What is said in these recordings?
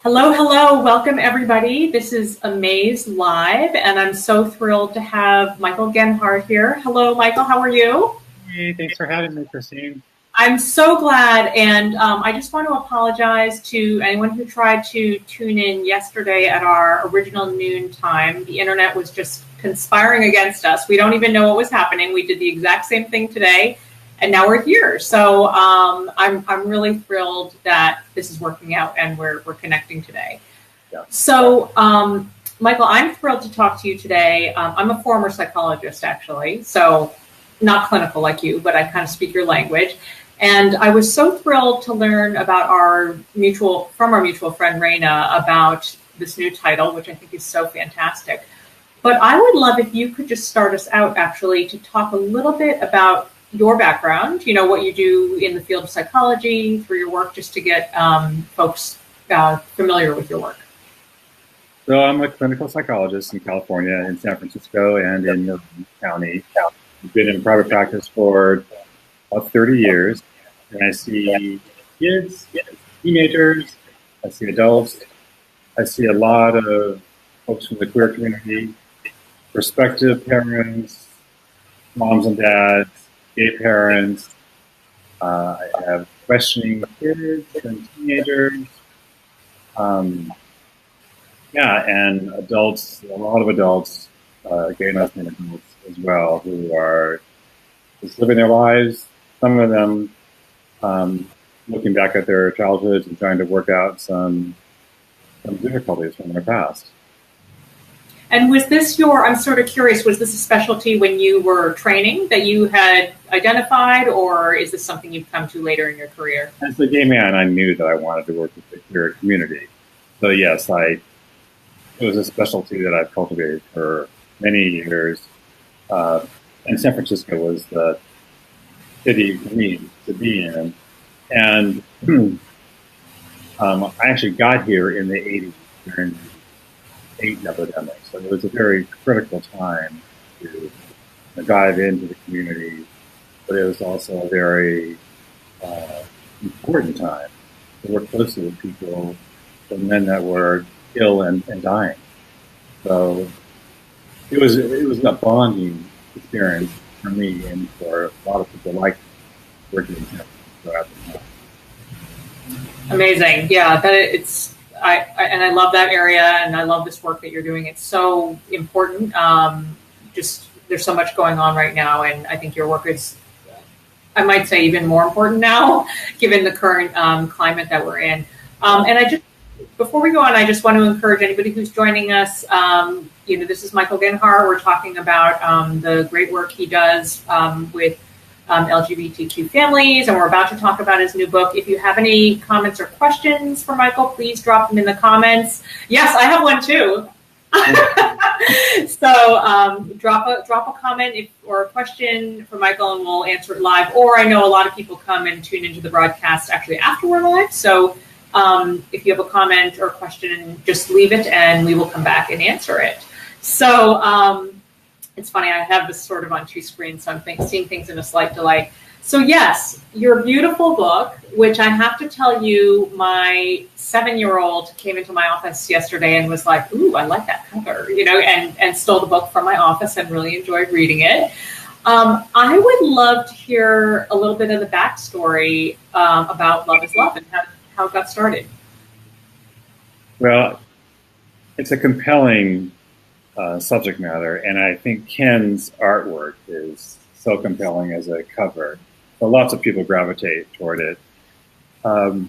Hello, hello. Welcome, everybody. This is AMAZE Live, and I'm so thrilled to have Michael Genhart here. Hello, Michael. How are you? Hey, thanks for having me, Christine. I'm so glad, and I just want to apologize to anyone who tried to tune in yesterday at our original noon time. The internet was just conspiring against us. We don't even know what was happening. We did the exact same thing today, and now we're here. So I'm really thrilled that this is working out and we're connecting today. Yeah. So Michael, I'm thrilled to talk to you today. I'm a former psychologist, actually, so not clinical like you, but I kind of speak your language. And I was so thrilled to learn about our mutual friend Raina about this new title, which I think is so fantastic. But I would love if you could just start us out, actually, to talk a little bit about your background, what you do in the field of psychology through your work, just to get folks familiar with your work. So I'm a clinical psychologist in California, in San Francisco, and in Ohlson County. I've been in private practice for about 30 years, and I see kids, teenagers, I see adults, I see a lot of folks from the queer community, prospective parents, moms and dads, gay parents. I have questioning kids and teenagers. And adults, a lot of adults, gay and lesbian adults as well, who are just living their lives. Some of them looking back at their childhoods and trying to work out some difficulties from their past. And was this I'm sort of curious, was this a specialty when you were training that you had identified, or is this something you've come to later in your career? As a gay man, I knew that I wanted to work with the queer community. So yes, it was a specialty that I've cultivated for many years. And San Francisco was the city for me to be in. And I actually got here in the 80s during the AIDS epidemic. So it was a very critical time to dive into the community, but it was also a very important time to work closely with people, the men that were ill and dying. So it was a bonding experience for me and for a lot of people like working in San Francisco at the time. Amazing. Yeah, I love that area, and I love this work that you're doing. It's so important. There's so much going on right now, and I think your work is, I might say, even more important now, given the current climate that we're in. Before we go on, I just want to encourage anybody who's joining us. This is Michael Genhart. We're talking about the great work he does with LGBTQ families, and we're about to talk about his new book. If you have any comments or questions for Michael, please drop them in the comments. Yes, I have one too. So drop a comment or a question for Michael, and we'll answer it live. Or I know a lot of people come and tune into the broadcast actually after we're live. So if you have a comment or question, just leave it, and we will come back and answer it. So it's funny, I have this sort of on two screens, so I'm seeing things in a slight delay. So yes, your beautiful book, which I have to tell you, my 7-year-old came into my office yesterday and was like, "Ooh, I like that cover," and stole the book from my office and really enjoyed reading it. I would love to hear a little bit of the backstory about Love is Love and how it got started. Well, it's a compelling subject matter, and I think Ken's artwork is so compelling as a cover. So lots of people gravitate toward it. The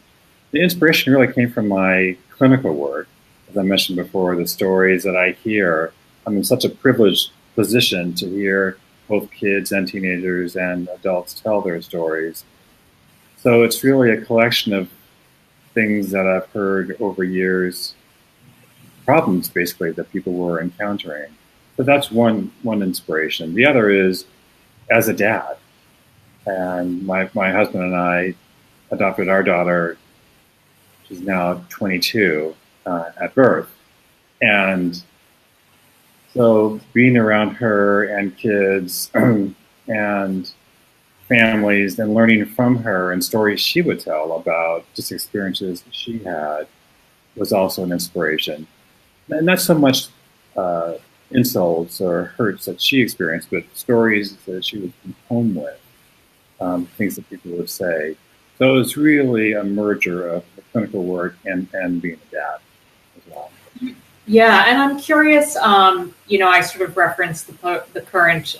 inspiration really came from my clinical work. As I mentioned before, the stories that I hear, I'm in such a privileged position to hear both kids and teenagers and adults tell their stories. So it's really a collection of things that I've heard over years, problems basically that people were encountering. So that's one inspiration. The other is as a dad, and my husband and I adopted our daughter, she's now 22, at birth. And so being around her and kids and families and learning from her and stories she would tell about just experiences she had was also an inspiration. And not so much insults or hurts that she experienced, but stories that she would come home with, things that people would say. So it was really a merger of the clinical work and being a dad as well. Yeah, and I'm curious, I sort of referenced the current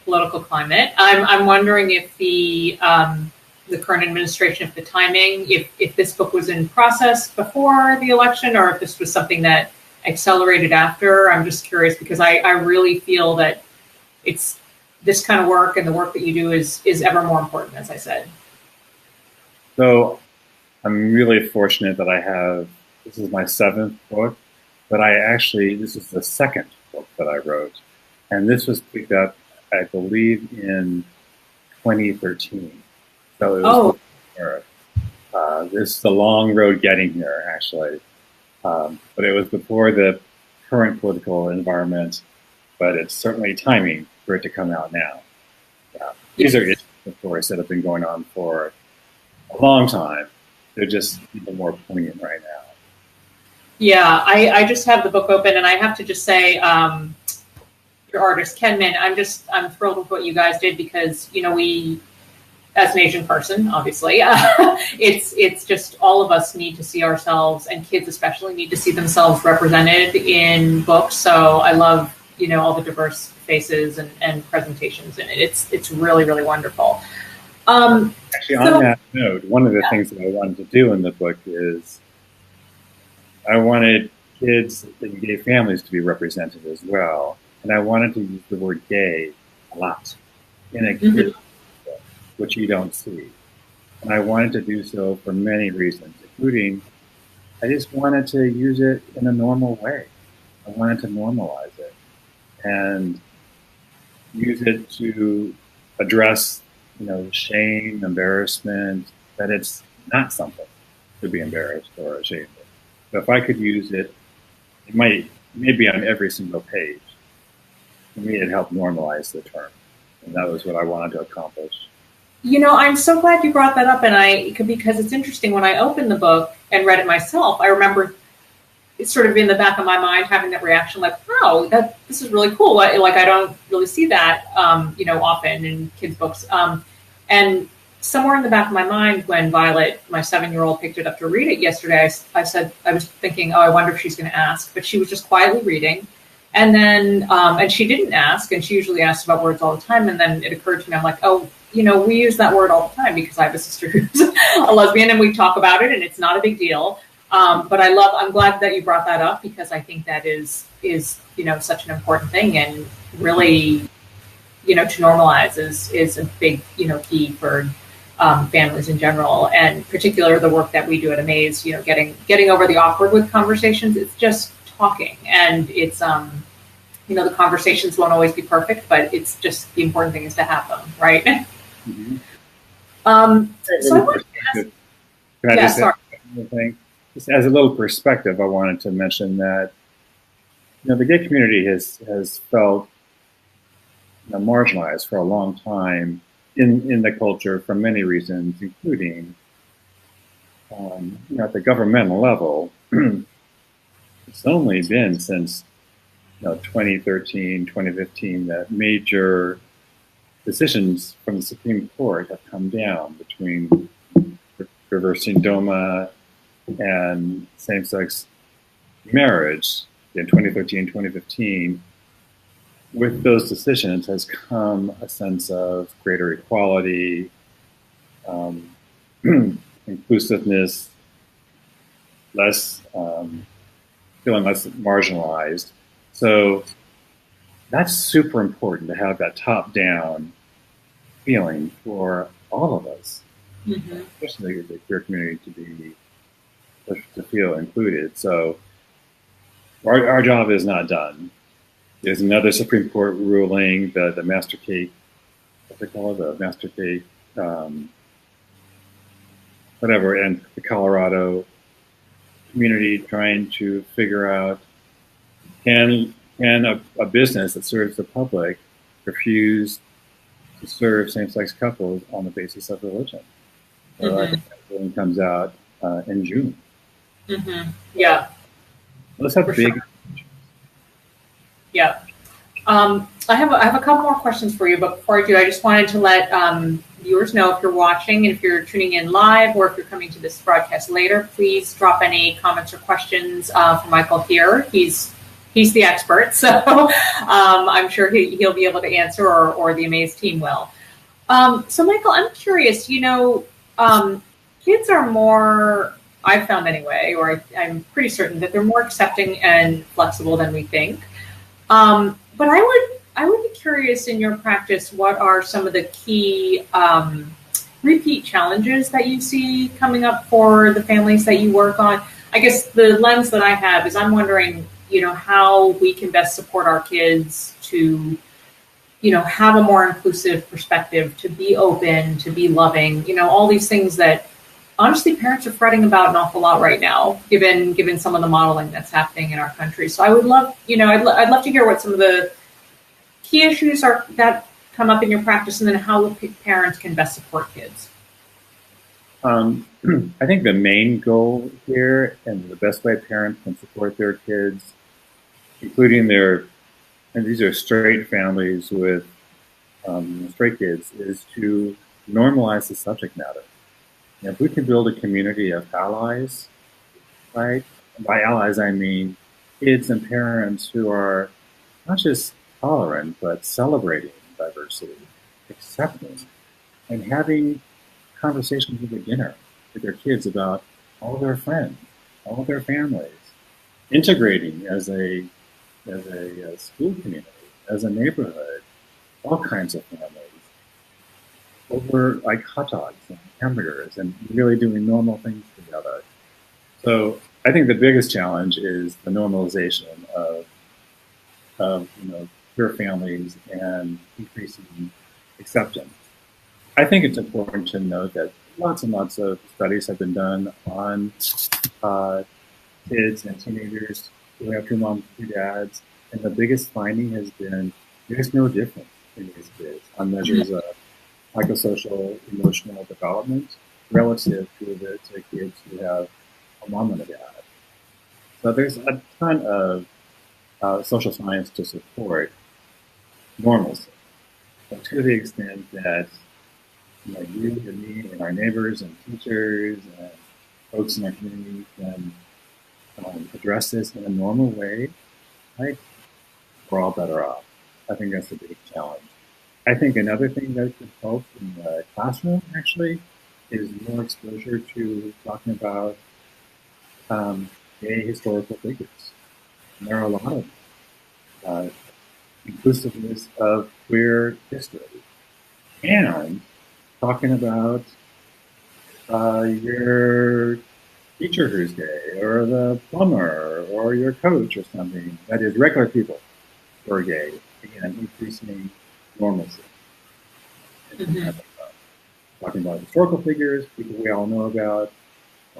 political climate. I'm wondering if the current administration, if the timing, if this book was in process before the election or if this was something that accelerated after. I'm just curious because I really feel that it's this kind of work and the work that you do is ever more important, as I said. So I'm really fortunate that this is my 7th book, but this is the 2nd book that I wrote. And this was picked up, I believe, in 2013. So it was this is the long road getting here, actually. But it was before the current political environment, but it's certainly timing for it to come out now. These are issues, of course, that have been going on for a long time. They're just even more poignant right now. Yeah, I just have the book open, and I have to just say, your artist, Ken Min, I'm thrilled with what you guys did because, we, as an Asian person, obviously, it's just all of us need to see ourselves, and kids especially need to see themselves represented in books. So I love, all the diverse faces and presentations in it. It's really, really wonderful. Actually, on that note, one of the things that I wanted to do in the book is I wanted kids and gay families to be represented as well. And I wanted to use the word gay a lot in a kid's book, which you don't see. And I wanted to do so for many reasons, including I just wanted to use it in a normal way. I wanted to normalize it and use it to address, shame, embarrassment, that it's not something to be embarrassed or ashamed of. So if I could use it, it might be on every single page. For me, it helped normalize the term. And that was what I wanted to accomplish. I'm so glad you brought that up, because it's interesting. When I opened the book and read it myself, I remember it's sort of in the back of my mind having that reaction, like, "Wow, this is really cool." Like I don't really see that, often in kids' books. And somewhere in the back of my mind, when Violet, my 7-year-old, picked it up to read it yesterday, I was thinking, "Oh, I wonder if she's going to ask." But she was just quietly reading. And then, and she didn't ask, and she usually asks about words all the time. And then it occurred to me, I'm like, oh, we use that word all the time because I have a sister who's a lesbian and we talk about it and it's not a big deal. But I'm glad that you brought that up because I think that is such an important thing and really, to normalize is a big, key for families in general, and particularly the work that we do at AMAZE, getting over the awkward with conversations. It's just talking, and it's the conversations won't always be perfect, but it's just the important thing is to have them, right? Mm-hmm. So I wanted to ask, just as a little perspective, I wanted to mention that the gay community has felt marginalized for a long time in the culture for many reasons, including at the governmental level. It's only been since 2013, 2015 that major decisions from the Supreme Court have come down between reversing DOMA and same-sex marriage in 2013, 2015. With those decisions has come a sense of greater equality, inclusiveness, feeling less marginalized. So that's super important to have that top-down feeling for all of us, especially the queer community to feel included. So our job is not done. There's another Supreme Court ruling, the Master Cake, what they call it, the Master Cake, whatever, and the Colorado community trying to figure out can a business that serves the public refuse to serve same-sex couples on the basis of religion? So I think that ruling comes out in June. Yeah. Those have For big. sure. Yeah. I have a couple more questions for you, but before I do, I just wanted to let viewers know, if you're watching and if you're tuning in live or if you're coming to this broadcast later, please drop any comments or questions for Michael here. He's the expert, so I'm sure he'll be able to answer, or the AMAZE team will. So Michael, I'm curious, kids are more, I've found anyway, or I'm pretty certain that they're more accepting and flexible than we think. But I would be curious, in your practice, what are some of the key repeat challenges that you see coming up for the families that you work on? I guess the lens that I have is, I'm wondering, how we can best support our kids to, have a more inclusive perspective, to be open, to be loving, all these things that honestly parents are fretting about an awful lot right now, given some of the modeling that's happening in our country. So I would love, I'd love to hear what some of the key issues are that come up in your practice, and then how parents can best support kids. I think the main goal here, and the best way parents can support their kids, including and these are straight families with straight kids, is to normalize the subject matter. If we can build a community of allies, right? By allies, I mean kids and parents who are not just tolerant, but celebrating diversity, accepting, and having conversations over dinner with their kids about all their friends, all their families, integrating as a school community, as a neighborhood, all kinds of families, over like hot dogs and hamburgers, and really doing normal things together. So I think the biggest challenge is the normalization of queer families and increasing acceptance. I think it's important to note that lots and lots of studies have been done on kids and teenagers who have two moms, two dads, and the biggest finding has been there's no difference in these kids on measures of psychosocial, emotional development relative to kids who have a mom and a dad. So there's a ton of social science to support normalcy. But to the extent that you and me and our neighbors and teachers and folks in our community can address this in a normal way, right, we're all better off. I think that's a big challenge. I think another thing that could help in the classroom, actually, is more exposure to talking about gay historical figures. And there are a lot of inclusiveness of queer history. And talking about your teacher who's gay, or the plumber, or your coach or something, that is regular people who are gay. Again, increasing normalcy. Talking about historical figures, people we all know about,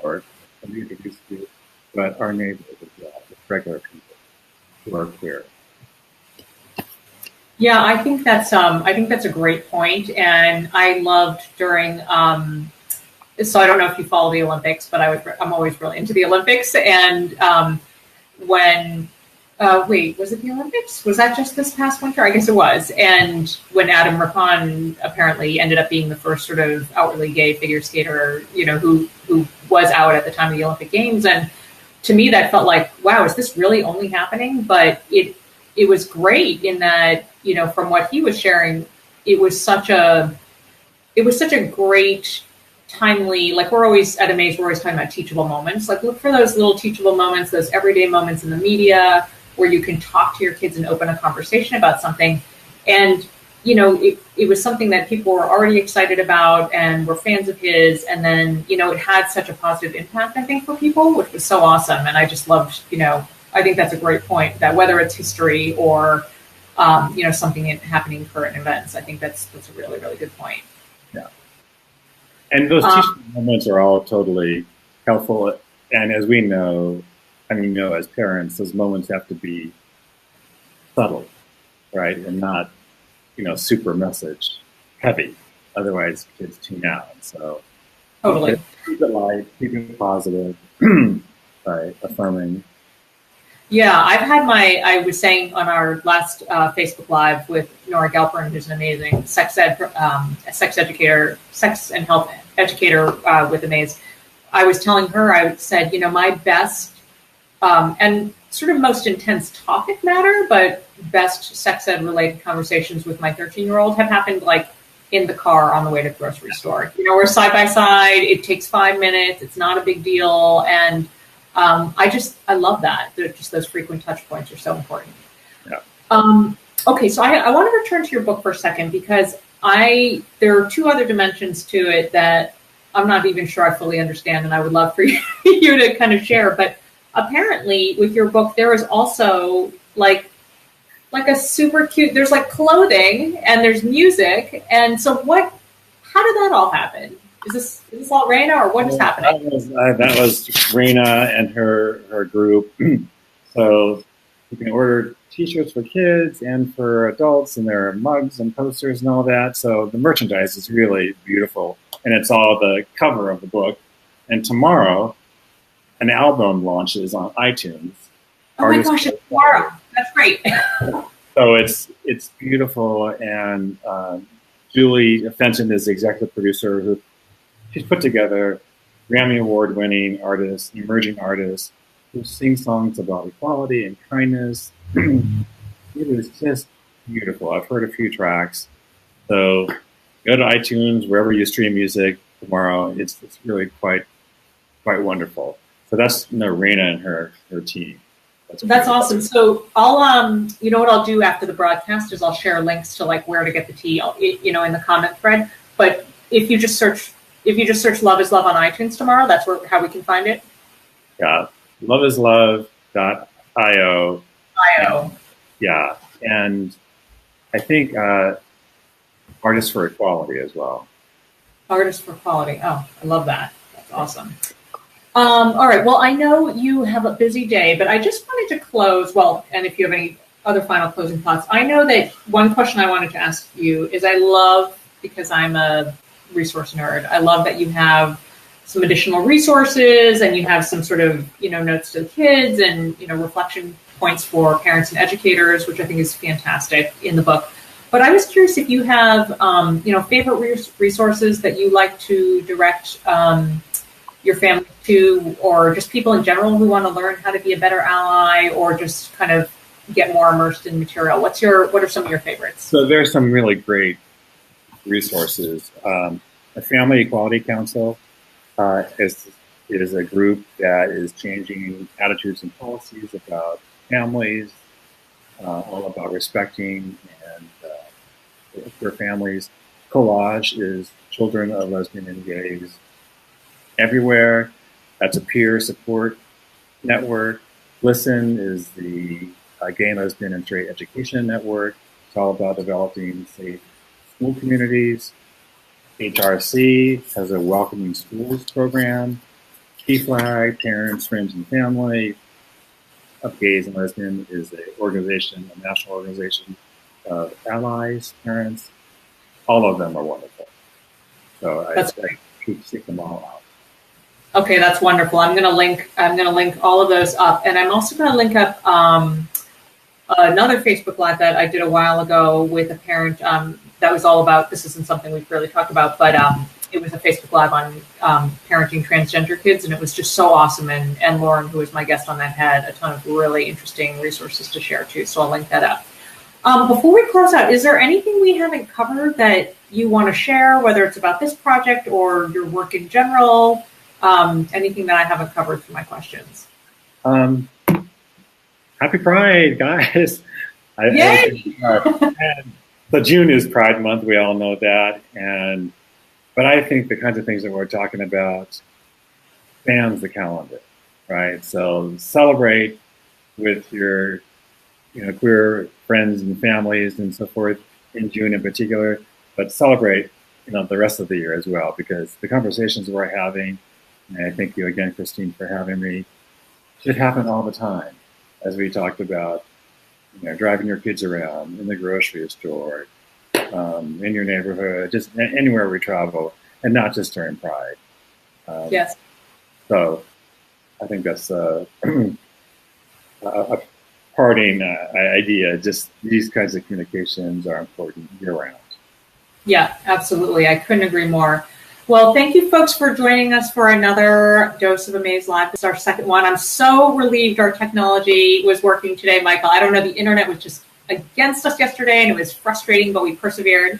or somebody introduced to, but our neighbors as well, regular people who are queer. Yeah, I think that's a great point, and I loved during. So I don't know if you follow the Olympics, but I'm always really into the Olympics, and when. Wait, was it the Olympics? Was that just this past winter? I guess it was. And when Adam Rippon apparently ended up being the first sort of outwardly gay figure skater, who was out at the time of the Olympic Games. And to me, that felt like, wow, is this really only happening? But it was great in that, from what he was sharing, it was such a great, timely, like we're always at AMAZE, we're always talking about teachable moments. Like, look for those little teachable moments, those everyday moments in the media, where you can talk to your kids and open a conversation about something. And, it was something that people were already excited about and were fans of his. And then, it had such a positive impact, I think, for people, which was so awesome. And I just loved, I think that's a great point, that whether it's history or, something happening in current events, I think that's a really, really good point. Yeah. And those teaching moments are all totally helpful. And as we know, as parents, those moments have to be subtle, right? And not, super message heavy. Otherwise, kids tune out. So totally keep it light, keep it positive. And by affirming. Yeah, I was saying on our last Facebook Live with Nora Galperin, who's an amazing sex educator, sex and health educator with AMAZE. I was telling her, I said, my best and sort of most intense topic matter, but best sex ed related conversations with my 13-year-old have happened like in the car on the way to the grocery store. We're side by side. It takes 5 minutes. It's not a big deal. And I love that. Just those frequent touch points are so important. Yeah. Okay, so I want to return to your book for a second because there are two other dimensions to it that I'm not even sure I fully understand, and I would love for you to kind of share. But apparently, with your book, there is also like a super cute. There's like clothing and there's music, and so how did that all happen? Is this all Raina, or what is happening? That was Raina and her group. So you can order T-shirts for kids and for adults, and there are mugs and posters and all that. So the merchandise is really beautiful, and it's all the cover of the book. And tomorrow, an album launches on iTunes. Oh my gosh, it's tomorrow. That's great. So it's beautiful, and Julie Fenton is the executive producer she's put together Grammy Award-winning artists, emerging artists who sing songs about equality and kindness. It is just beautiful. I've heard a few tracks. So go to iTunes, wherever you stream music tomorrow. It's really quite wonderful. So that's Raina and her team. That's awesome. So I'll what I'll do after the broadcast is I'll share links to like where to get the tea, in the comment thread. But if you just search Love is Love on iTunes tomorrow, that's how we can find it. Yeah, loveislove.io. Yeah, and I think Artists for Equality as well. Artists for Equality. Oh, I love that. That's awesome. All right. Well, I know you have a busy day, but I just wanted to close. Well, and if you have any other final closing thoughts, I know that one question I wanted to ask you is because I'm a resource nerd, I love that you have some additional resources and you have some sort of, notes to the kids and, reflection points for parents and educators, which I think is fantastic in the book. But I was curious if you have, favorite resources that you like to direct your family to, or just people in general who want to learn how to be a better ally, or just kind of get more immersed in material. What are some of your favorites? So there's some really great resources. The Family Equality Council is a group that is changing attitudes and policies about families, all about respecting and for families. Collage is Children of Lesbian and Gays Everywhere. That's a peer support network. Listen is the Gay, Lesbian, and Straight Education Network. It's all about developing safe school communities. HRC has a Welcoming Schools program. PFLAG, Parents, Friends, and Family of Gays and Lesbian is a national organization of allies, parents. All of them are wonderful. So I keep seeing them all out. Okay, that's wonderful. I'm going to link all of those up, and I'm also going to link up another Facebook Live that I did a while ago with a parent that was all about. This isn't something we've really talked about, but it was a Facebook Live on parenting transgender kids, and it was just so awesome. And Lauren, who was my guest on that, had a ton of really interesting resources to share too. So I'll link that up. Before we close out, is there anything we haven't covered that you want to share, whether it's about this project or your work in general? Anything that I haven't covered for my questions? Happy Pride, guys. Yay! So June is Pride Month. We all know that. But I think the kinds of things that we're talking about spans the calendar, right? So celebrate with your queer friends and families and so forth in June in particular, but celebrate the rest of the year as well, because the conversations we're having, and I thank you again, Christine, for having me, should happen all the time. As we talked about, driving your kids around in the grocery store, in your neighborhood, just anywhere we travel, and not just during Pride. Yes. So I think that's a parting idea. Just these kinds of communications are important year round. Yeah, absolutely. I couldn't agree more. Well, thank you folks for joining us for another dose of AMAZE Live. This is our second one. I'm so relieved our technology was working today, Michael. I don't know, the internet was just against us yesterday and it was frustrating, but we persevered.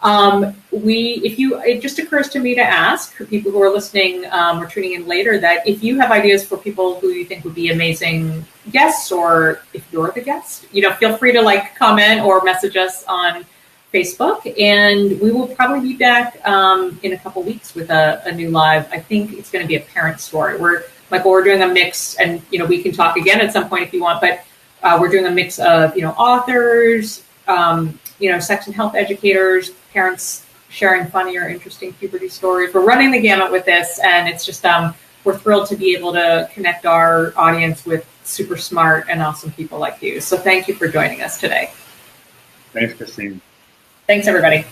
It just occurs to me to ask for people who are listening or tuning in later that if you have ideas for people who you think would be amazing guests, or if you're the guest, feel free to comment or message us on Facebook, and we will probably be back in a couple weeks with a new live. I think it's going to be a parent story. We're doing a mix, and we can talk again at some point if you want, but we're doing a mix of authors, sex and health educators, parents sharing funny or interesting puberty stories. We're running the gamut with this, and it's just we're thrilled to be able to connect our audience with super smart and awesome people like you. So thank you for joining us today. Thanks, Christine. Thanks, everybody.